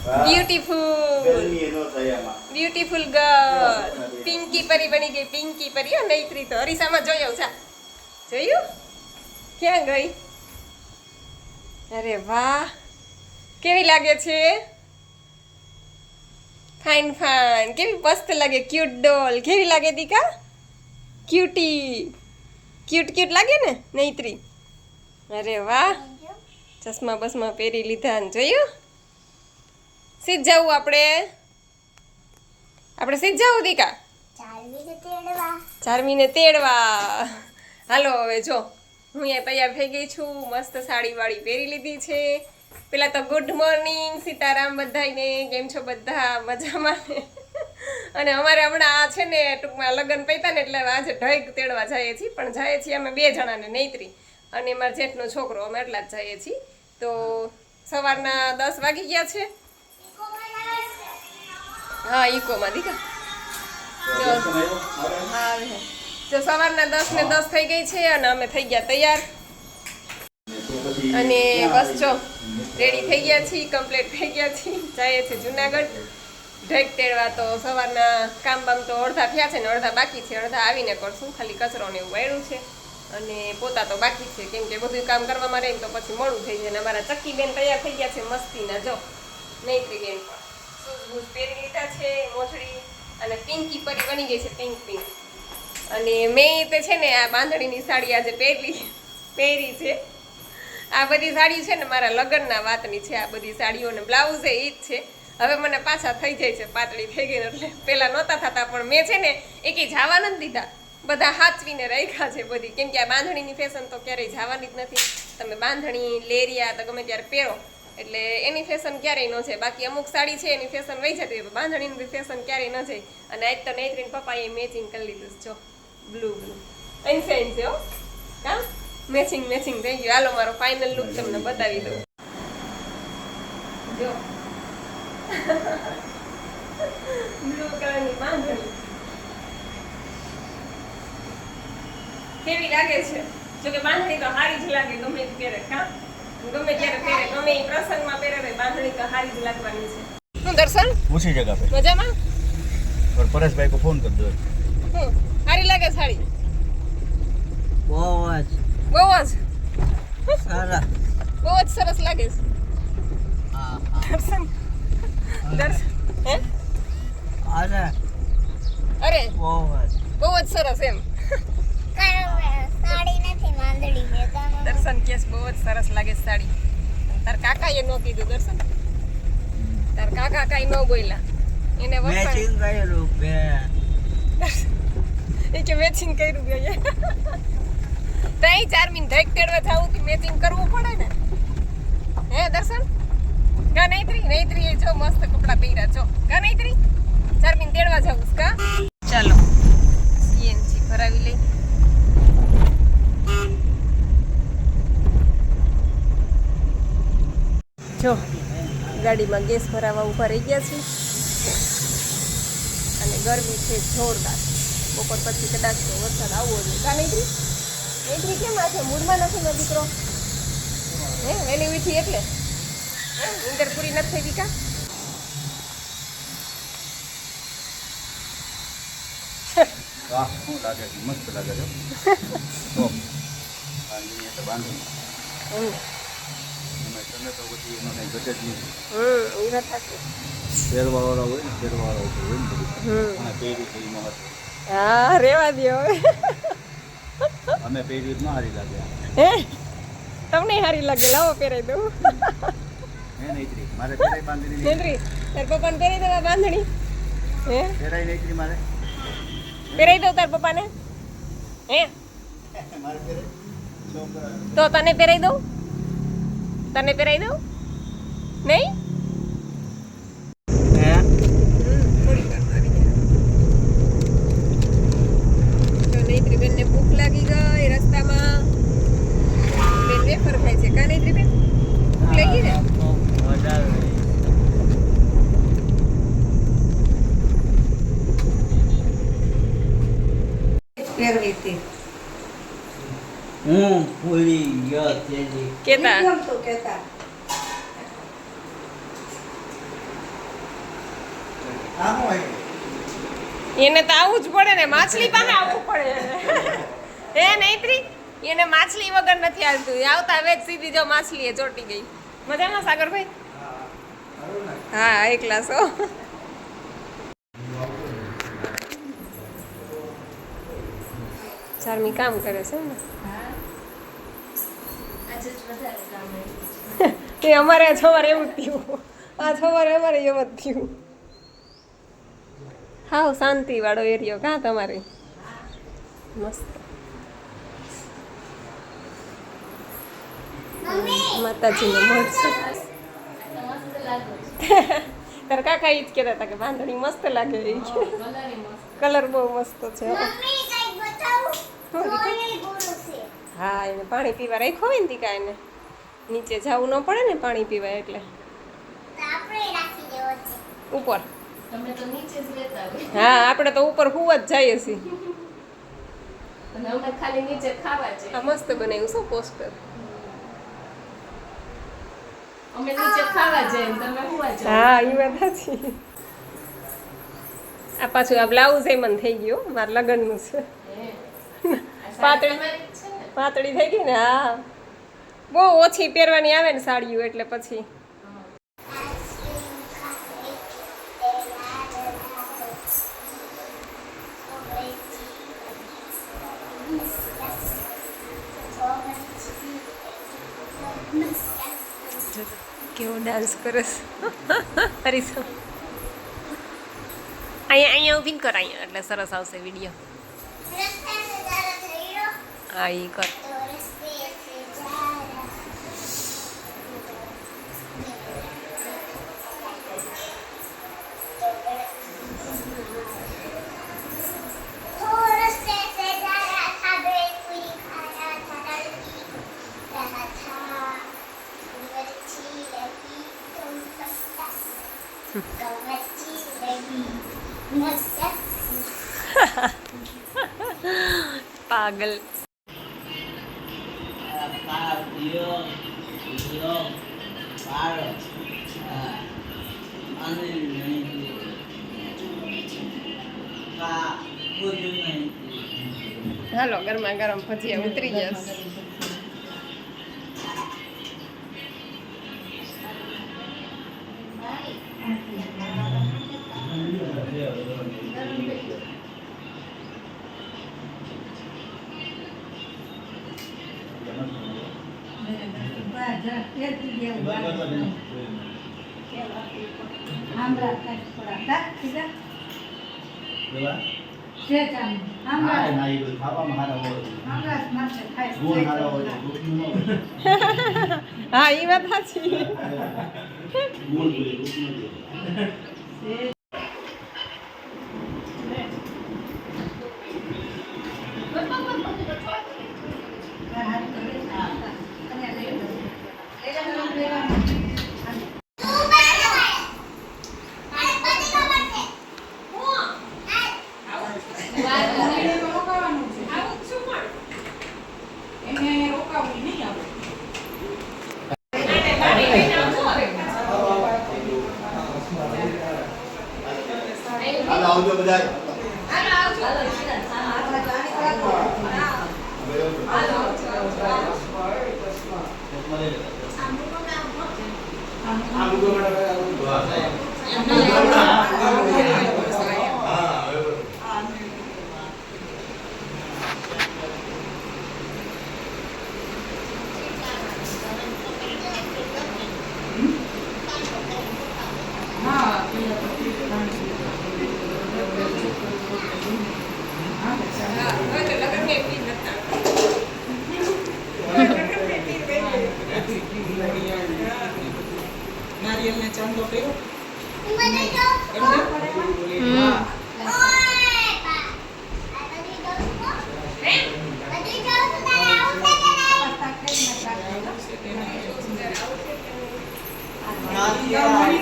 Beautiful girl Pinky પરી બની ગઈ. પિંકી પરી નૈત્રી તો અરીસામાં જોયું છે. જોયું ક્યાં ગઈ? અરે વાહ, કેવી લાગે છે? ફાઇન ફાઇન, કેવી મસ્ત લાગે. ક્યુટ ડોલ કેવી લાગે દીકા? ક્યુટી, ક્યુટ ક્યુટ લાગે ને નૈત્રી? અરે વાહ, ચશ્મા બસમાં પહેરી લીધા ને જોયું. સીધ જવું આપણે સીધ જવું દીકા? ચારમીને તેડવા. હાલો હવે જો હું અહીંયા તૈયાર થઈ ગઈ છું. મસ્ત સાડી વાળી પહેરી લીધી છે. પેલા તો ગુડ મોર્નિંગ સીતારામ બધાને. કેમ છો બધા? મજામાં ને? અને અમારે હમણાં આ છે ને ટૂંકમાં લગ્ન પૈતા ને એટલે આજે ઢગ તેડવા જઈએ છીએ. પણ જઈએ છીએ અમે 2 જણા ને નૈત્રી અને મારા જેઠનો છોકરો. અમે એટલા જ જઈએ છીએ. તો સવારના 10 વાગી ગયા છે. હા ઈકોમાં દીકા. જો સવારના 10 ને 10 થઈ ગઈ છે અને અમે થઈ ગયા તૈયાર. અને બસ જો રેડી થઈ ગયા છીએ, કમ્પ્લીટ થઈ ગયા છીએ. જઈએ છીએ જુનાગઢ ઢેક તેડવા. તો સવારના કામ બામ તો અડધા થયા છે ને અડધા બાકી છે. અડધા આવીને કરશું. ખાલી કચરો ને એવું વાળ્યું છે અને પોતા તો બાકી છે. કેમ કે બધું કામ કરવામાં રહે તો પછી મોડું થઈ જાય. અને અમારા ચક્કી બેન તૈયાર થઈ ગયા છે મસ્તીના. જો નૈત્રી બેન પણ શૂઝ બૂઝ પહેરી લીધા છે, મોજડી. અને પિંકી પરી બની ગઈ છે, પિંક પિંક. અને મેં તે છે ને આ બાંધણીની સાડી આજે પહેરી છે. આ બધી સાડી છે ને મારા લગ્નના વાતની છે. આ બધી સાડીઓ ને બ્લાઉઝ એ જ છે. હવે મને પાછા થઈ જાય છે, પાતળી થઈ ગઈ એટલે. પહેલાં નહોતા થતા પણ મેં છે ને એકે જવા નથી દીધા. બધા હાચવીને રાખ્યા છે બધી. કેમ કે આ બાંધણીની ફેશન તો ક્યારેય જવાની જ નથી. તમે બાંધણી લેરિયા તો ગમે ત્યારે પહેરો એટલે એની ફેશન ક્યારેય ન જાય. બાકી અમુક સાડી છે એની ફેશન વહી જતી હોય, બાંધણીની ફેશન ક્યારેય ન જાય. અને આજ તો નૈત્રીન પપ્પાએ મેચિંગ કરી લીધું જો બ્લુ અંશે હો. હા મેચિંગ થઈ ગયું. હાલો મારો ફાઇનલ લુક તમને બતાવી દઉં. જો બ્લુ કલરની બાંધણી કેવી લાગે છે? જો કે બાંધણી તો હારી જ લાગે ગમે ત્યારે. હા ગમે ત્યારે પહેરે, ગમે એ પ્રસંગમાં પહેરે બાંધણી તો હારી જ લાગવાની છે. શું દર્શન ઉसी जगह पे મજામાં? और परेश भाई को फोन कर दो. હારી લાગે સાડી? બહુ જ સરસ લાગે છે. દર્શન હે? અરે બહુ જ સરસ એમ. દર્શન કેસ બહુ જ સરસ લાગે સાડી. તાર કાકાએ ન કીધું દર્શન? તાર કાકા કાઈ ન બોલ્યા એને મેચિંગ કર્યું બે. એ કે મેચિંગ કર્યું ગયા. તઈ ચારમીન ઢેક તેડવા જાવું કે મેચિંગ કરવું પડે ને. હે દર્શન? કા નૈત્રી એ જો મસ્ત કપડા પહેર્યા. જો કા નૈત્રી ચારમીન તેડવા જાવું કા? ચાલો સીએનજી ભરાવી લઈ. જો ગાડીમાં ગેસ ભરાવા ઊભા રહી ગયા છે. અને ગરમી છે જોરદાર. બપોર પછી કદાચ વરસાદ આવવો જોઈએ. કા નૈત્રી કેમ આ છે? મૂડમાં નથી ને દીકરો? હે વહેલી ઉઠી એટલે નીંદર પૂરી નથી થઈ કા? वाह लागे मस्त लागे जो तो बांधनी तो बांधनी मैं तने तो बધી એનો નઈ ગજેટ ની એ વાત સાચી. શેરવાળો હોય ને શેરવાળો હોય ને બધું અને પેરી થી મહત્વ. હા રેવા દો હવે. અમે પેરી ન હારી લાગે. હે તમને હારી લાગે? લાવો પહેરાઈ દઉં. હે નૈત્રી મારે પેરાઈ બાંધણી નૈત્રી તાર પપ્પાને પહેરાઈ દેવા બાંધણી? હે પેરાઈ નૈત્રી મારે પહેરાઈ દઉં તાર પપ્પાને? હે મારે પેરાઈ છોકરા તો તને પહેરાઈ દઉં? તને પહેરાઈ દઉં નહીં? નૈત્રી બેન ને ભૂખ લાગી ગઈ રસ્તામાં. બેન વેફર ખાય છે કા નૈત્રી બેન? ભૂખ લાગી ને? પહેરવી હતી હું ભૂલી ગયો તેજી કેતા કેમ તો કેતા એને તો આવવું જ પડે ને, માછલી પાસે આવવું પડે હે નૈત્રી, એને માછલી વગર નથી આવતું. આવતા વેચ સીધી જો માછલી એ ચોટી ગઈ. મજામાં સાગરભાઈ? હા એકલા છો. ચારમી કામ કરે છે ને એ અમારે સવારે એવું જ થયું. આ સવારે અમારે એવું જ થયું. હાવ શાંતિ વાળો એરિયો કાં તમારે? મસ્ત. માતાજીનો મઠ છે. તારા કાકા ઈ જ કહેતા હતા કે બાંધણી મસ્ત લાગે. કલર બહુ મસ્ત છે. હા એને પાણી પીવા રાખ્યો હોય ને તીકા, એને નીચે જવું ન પડે ને પાણી પીવા, એટલે ઉપર. હા આપણે તો ઉપર હુવા જ જઈએ છીએ. આ મસ્ત બનાવ્યું શું પોસ્ટર. હા એ વાત સાચી. આ પાછું આ બ્લાઉઝ એમ થઈ ગયું મારા લગ્નનું છે. પાતળી થઈ ગઈ ને. હા બહુ ઓછી પહેરવાની આવે ને સાડીઓ, એટલે પછી કેવો ડાન્સ કરે છે. હરીસો અહીંયા ઊભી કર, અહીંયા એટલે સરસ આવશે વિડીયો. હા એ કર. પાગલ. હાલો ગરમા ગરમ ભજીયા ઉતરી જશે. હા એ વાત સાચી. આવજો બધા. નારિયેલને ચાંદો કર્યો.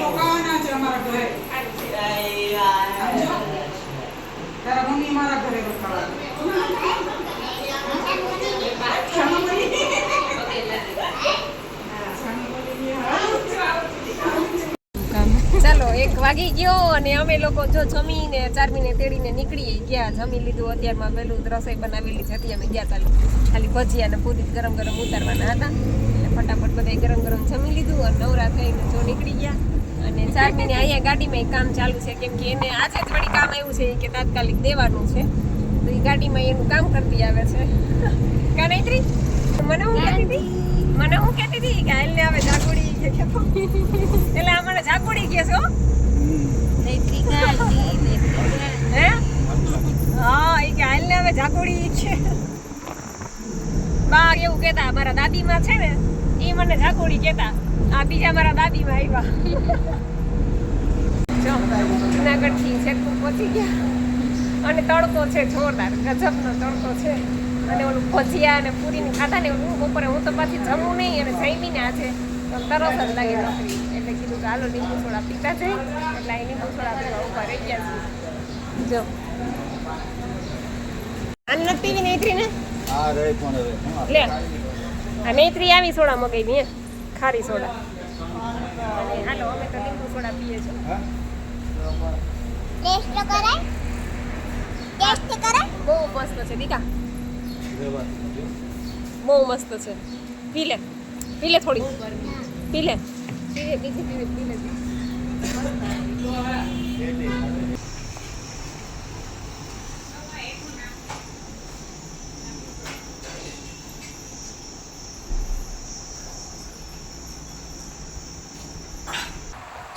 રોકાવાના છે અમારા ઘરે. તારા મમ્મી મારા ઘરે રોકાવાના. ચાલો 1 વાગી ગયો અને અમે લોકો જો જમીને ચારમીને તેડીને નીકળી ગયા. જમી લીધું અત્યારમાં પેલું રસોઈ બનાવેલી છે હતી અમે ગયા ચાલો ખાલી ભજીયા અને પૂરી ગરમ ગરમ ઉતારવાના હતા એટલે ફટાફટ બધા ગરમ ગરમ જમી લીધું અને નવરા થઈને જો નીકળી ગયા. અને ચારમીને અહીંયા ગાડીમાં કામ ચાલુ છે કેમ કે એને આજે જ વળી કામ આવ્યું છે કે તાત્કાલિક દેવાનું છે તો એ ગાડીમાં એનું કામ કરતી આવે છે કા નૈત્રી મને હું કહેતી હતી કે હાલને આવે ઝાકુડી એટલે અમારે ઝાકુડી કહે છો હે હા એ કે હાલને હવે ઝાકુડી છે બા એવું કહેતા મારા દાદીમાં છે ને એ મને ઝાકુડી કહેતા આ બીજા મારા દાદીમાં આવ્યા જો જુનાગઢથી શેખપુર પહોંચી ગયા અને તડકો છે જોરદાર ગજબનો તડકો છે અને ઓલું ભજીયા અને પૂરીને ખાધા ને ઓલું બપોરે હું તો પાછી જમું નહીં અને જમીને આજે તરસ જ લાગે નોકરી એટલે કીધું કે હાલો લીંબુ સોડા પીતા જઈ એટલે અહીં લીંબુ સોડા પીવા ઉભા રહી ગયા છીએ જો આને નથી પીવી નૈત્રીને આ રે પણ હવે હું આ લે આ નૈત્રી આવી સોડા મગાવી હે ખારી સોડા અને હાલો અમે તો લીંબુ સોડા પીએ છીએ હા? ટેસ્ટ કરે બહુ મસ્ત છે દીકા રેવા દો. બહુ મસ્ત છે પી લે થોડી પી લે બીજી પી લે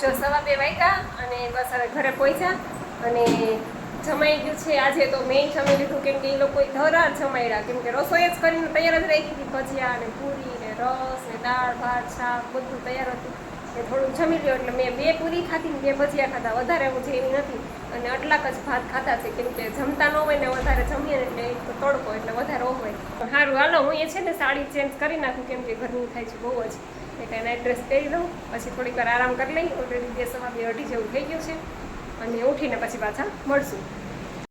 જો 2:15 વાગ્યા અને બસ હવે ઘરે પહોંચ્યા અને જમાઈ ગયું છે આજે તો મેં જમી લીધું કેમ કે એ લોકોએ ધરાર જમાડ્યા કેમ કે રસોઈ જ કરીને તૈયાર જ રાખી હતી ભજીયા અને પૂરી ને રસ ને દાળ ભાત શાક બધું તૈયાર હતું એ થોડું જમી લ્યો એટલે મેં 2 પૂરી ખાધી ને 2 ભજીયા ખાધા વધારે હું જેવી નથી અને આટલાક જ ભાત ખાતા છે કેમ કે જમતા ન હોય ને વધારે જમીએ ને એટલે એક તો તડકો એટલે વધારે હોય પણ સારું હાલો હું એ છે ને સાડી ચેન્જ કરી નાખું કેમ કે ગરમી થાય છે બહુ જ એટલે નાઇટ ડ્રેસ પહેરી લઉં પછી થોડીક વાર આરામ કરી લઈ ઓલરેડી 2:30 જેવું થઈ ગયું છે અને ઉઠીને પછી પાછા મળશું